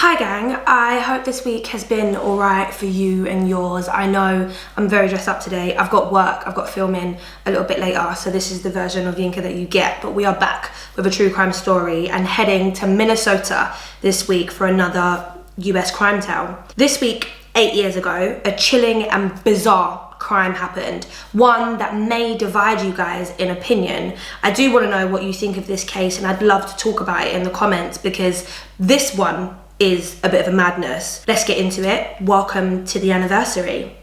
Hi gang, I hope this week has been alright for you and yours. I know I'm very dressed up today. I've got work, I've got filming a little bit later, so this is the version of Yinka that you get, but we are back with a true crime story and heading to Minnesota this week for another US crime tale. This week, 8 years ago, a chilling and bizarre crime happened, one that may divide you guys in opinion. I do want to know what you think of this case, and I'd love to talk about it in the comments because this one is a bit of a madness. Let's get into it. Welcome to the anniversary.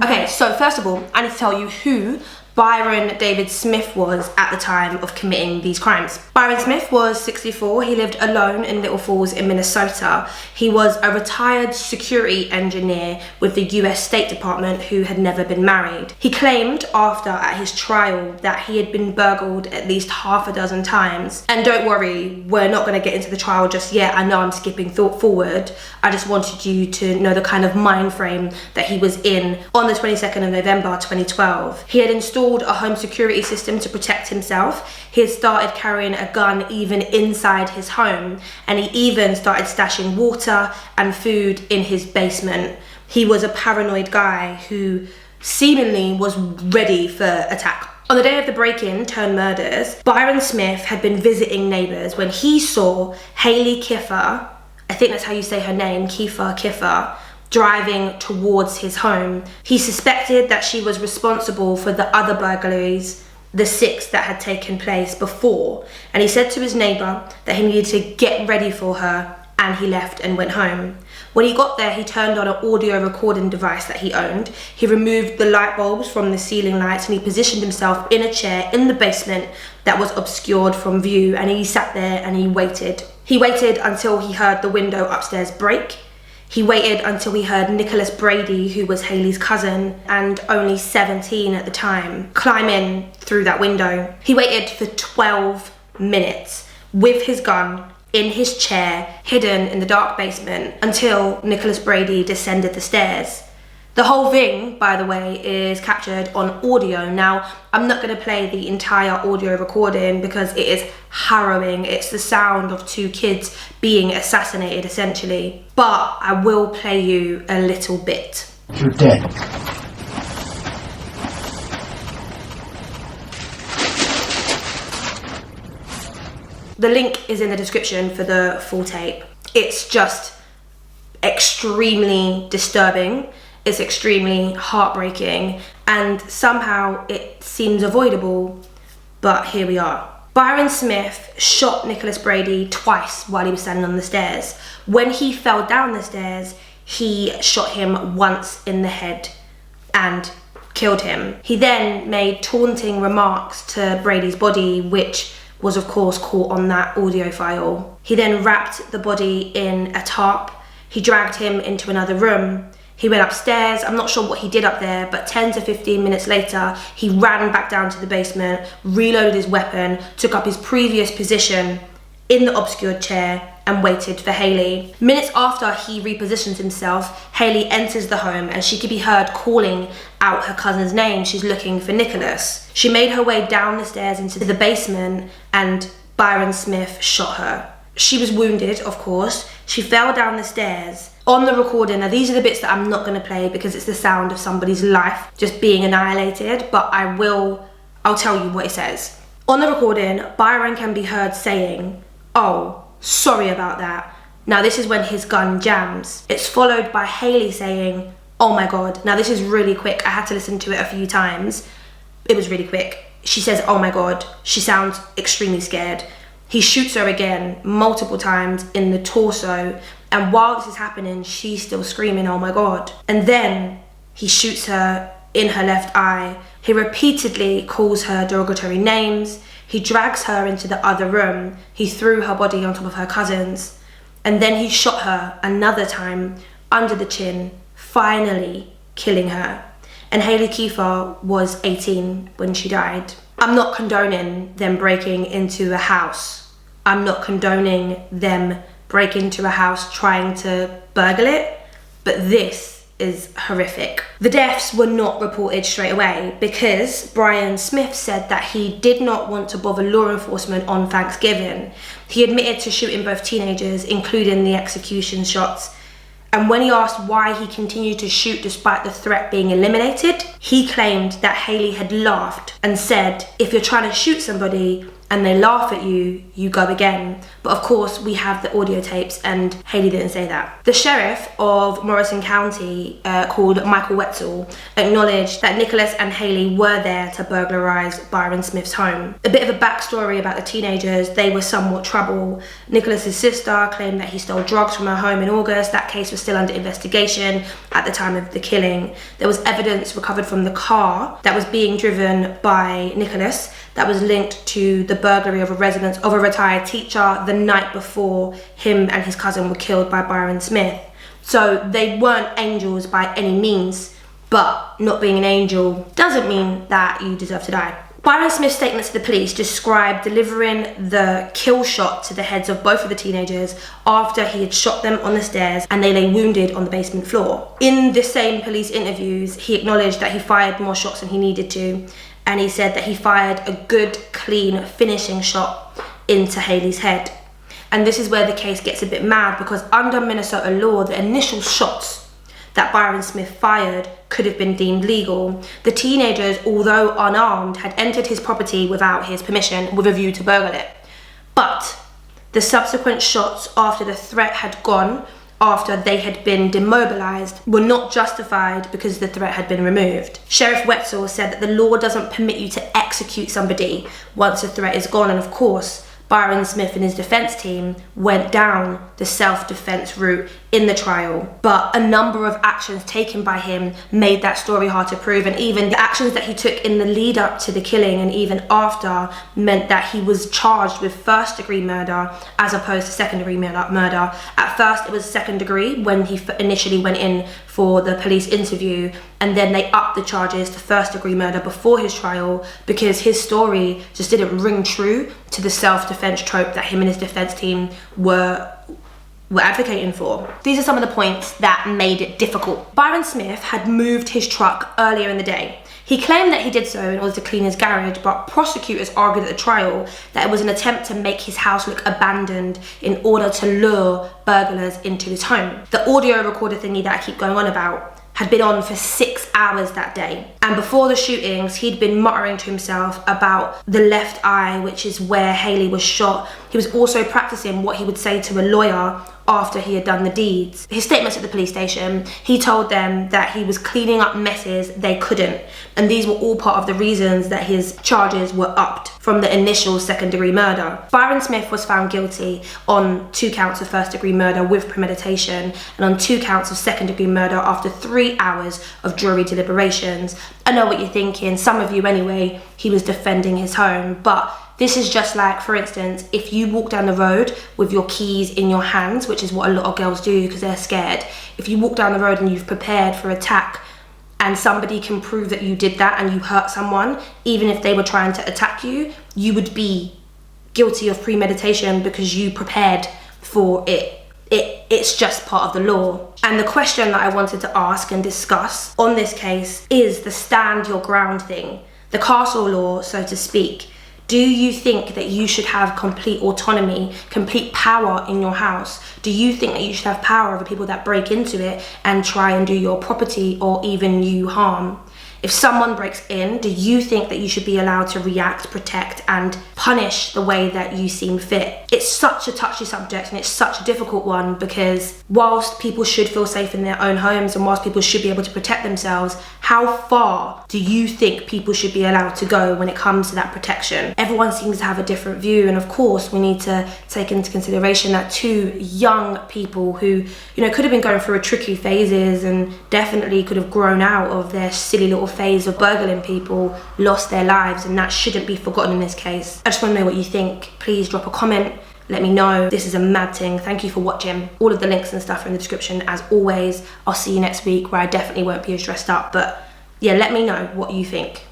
Okay, so first of all, I need to tell you who Byron David Smith was at the time of committing these crimes. Byron Smith was 64. He lived alone in Little Falls in Minnesota. He was a retired security engineer with the US State Department who had never been married. He claimed at his trial that he had been burgled at least half a dozen times. And don't worry, we're not going to get into the trial just yet. I know I'm skipping forward. I just wanted you to know the kind of mind frame that he was in on the 22nd of November 2012. He had installed a home security system to protect himself. He had started carrying a gun even inside his home, and he even started stashing water and food in his basement. He was a paranoid guy who seemingly was ready for attack. On the day of the break-in turned murders, Byron Smith had been visiting neighbours when he saw Haley Kiffer, I think that's how you say her name, Kiffer, driving towards his home. He suspected that she was responsible for the other burglaries, the 6 that had taken place before, and he said to his neighbour that he needed to get ready for her, and he left and went home. When he got there, he turned on an audio recording device that he owned. He removed the light bulbs from the ceiling lights and he positioned himself in a chair in the basement that was obscured from view, and he sat there and he waited. He waited until he heard the window upstairs break. He waited until he heard Nicholas Brady, who was Haley's cousin and only 17 at the time, climb in through that window. He waited for 12 minutes with his gun in his chair, hidden in the dark basement, until Nicholas Brady descended the stairs. The whole thing, by the way, is captured on audio. Now, I'm not going to play the entire audio recording because it is harrowing. It's the sound of 2 kids being assassinated, essentially. But I will play you a little bit. You're dead. The link is in the description for the full tape. It's just extremely disturbing. It's extremely heartbreaking, and somehow it seems avoidable, but here we are. Byron Smith shot Nicholas Brady twice while he was standing on the stairs. When he fell down the stairs, he shot him once in the head and killed him. He then made taunting remarks to Brady's body, which was of course caught on that audio file. He then wrapped the body in a tarp. He dragged him into another room. He went upstairs. I'm not sure what he did up there, but 10 to 15 minutes later, he ran back down to the basement, reloaded his weapon, took up his previous position in the obscured chair, and waited for Haley. Minutes after he repositioned himself, Haley enters the home and she could be heard calling out her cousin's name. She's looking for Nicholas. She made her way down the stairs into the basement and Byron Smith shot her. She was wounded, of course. She fell down the stairs. On the recording, now these are the bits that I'm not going to play because it's the sound of somebody's life just being annihilated, but I'll tell you what it says. On the recording, Byron can be heard saying, "Oh, sorry about that." Now this is when his gun jams. It's followed by Haley saying, "Oh my God." Now this is really quick. I had to listen to it a few times. It was really quick. She says, "Oh my God." She sounds extremely scared. He shoots her again multiple times in the torso, and while this is happening, she's still screaming, "Oh my God." And then he shoots her in her left eye. He repeatedly calls her derogatory names. He drags her into the other room. He threw her body on top of her cousin's. And then he shot her another time under the chin, finally killing her. And Haley Kiffer was 18 when she died. I'm not condoning them breaking into a house. I'm not condoning them break into a house trying to burgle it, but this is horrific. The deaths were not reported straight away because Byron Smith said that he did not want to bother law enforcement on Thanksgiving. He admitted to shooting both teenagers, including the execution shots. And when he asked why he continued to shoot despite the threat being eliminated, he claimed that Haley had laughed and said, if you're trying to shoot somebody and they laugh at you, you go again. But of course, we have the audio tapes and Haley didn't say that. The sheriff of Morrison County, called Michael Wetzel, acknowledged that Nicholas and Haley were there to burglarize Byron Smith's home. A bit of a backstory about the teenagers: they were somewhat trouble. Nicholas's sister claimed that he stole drugs from her home in August. That case was still under investigation at the time of the killing. There was evidence recovered from the car that was being driven by Nicholas that was linked to the burglary of a residence of a retired teacher the night before him and his cousin were killed by Byron Smith. So they weren't angels by any means, but not being an angel doesn't mean that you deserve to die. Byron Smith's statement to the police described delivering the kill shot to the heads of both of the teenagers after he had shot them on the stairs and they lay wounded on the basement floor. In the same police interviews, he acknowledged that he fired more shots than he needed to, and he said that he fired a good, clean, finishing shot into Haley's head. And this is where the case gets a bit mad, because under Minnesota law, the initial shots that Byron Smith fired could have been deemed legal. The teenagers, although unarmed, had entered his property without his permission with a view to burgle it. But the subsequent shots after the threat had gone, after they had been demobilized, were not justified because the threat had been removed. Sheriff Wetzel said that the law doesn't permit you to execute somebody once a threat is gone, and of course, Byron Smith and his defense team went down the self-defense route in the trial, but a number of actions taken by him made that story hard to prove, and even the actions that he took in the lead up to the killing and even after meant that he was charged with first-degree murder as opposed to second-degree murder. At first it was second-degree when he initially went in for the police interview, and then they upped the charges to first-degree murder before his trial because his story just didn't ring true to the self-defense trope that him and his defense team were advocating for. These are some of the points that made it difficult. Byron Smith had moved his truck earlier in the day. He claimed that he did so in order to clean his garage, but prosecutors argued at the trial that it was an attempt to make his house look abandoned in order to lure burglars into his home. The audio recorder thingy that I keep going on about had been on for 6 hours that day. And before the shootings, he'd been muttering to himself about the left eye, which is where Haley was shot. He was also practicing what he would say to a lawyer after he had done the deeds. His statements at the police station, he told them that he was cleaning up messes they couldn't, and these were all part of the reasons that his charges were upped from the initial second-degree murder. Byron Smith was found guilty on 2 counts of first-degree murder with premeditation and on 2 counts of second-degree murder after 3 hours of jury deliberations. I know what you're thinking, some of you anyway, he was defending his home, but this is just like, for instance, if you walk down the road with your keys in your hands, which is what a lot of girls do because they're scared. If you walk down the road and you've prepared for attack and somebody can prove that you did that and you hurt someone, even if they were trying to attack you, you would be guilty of premeditation because you prepared for it. It's just part of the law. And the question that I wanted to ask and discuss on this case is the stand your ground thing, the castle law, so to speak. Do you think that you should have complete autonomy, complete power in your house? Do you think that you should have power over people that break into it and try and do your property or even you harm? If someone breaks in, do you think that you should be allowed to react, protect, and punish the way that you seem fit? It's such a touchy subject and it's such a difficult one because whilst people should feel safe in their own homes and whilst people should be able to protect themselves, how far do you think people should be allowed to go when it comes to that protection? Everyone seems to have a different view, and of course we need to take into consideration that 2 young people who, could have been going through a tricky phases and definitely could have grown out of their silly little phase of burgling people, lost their lives, and that shouldn't be forgotten in this case. I just want to know what you think. Please drop a comment, let me know. This is a mad thing. Thank you for watching. All of the links and stuff are in the description as always. I'll see you next week where I definitely won't be as dressed up, but yeah, let me know what you think.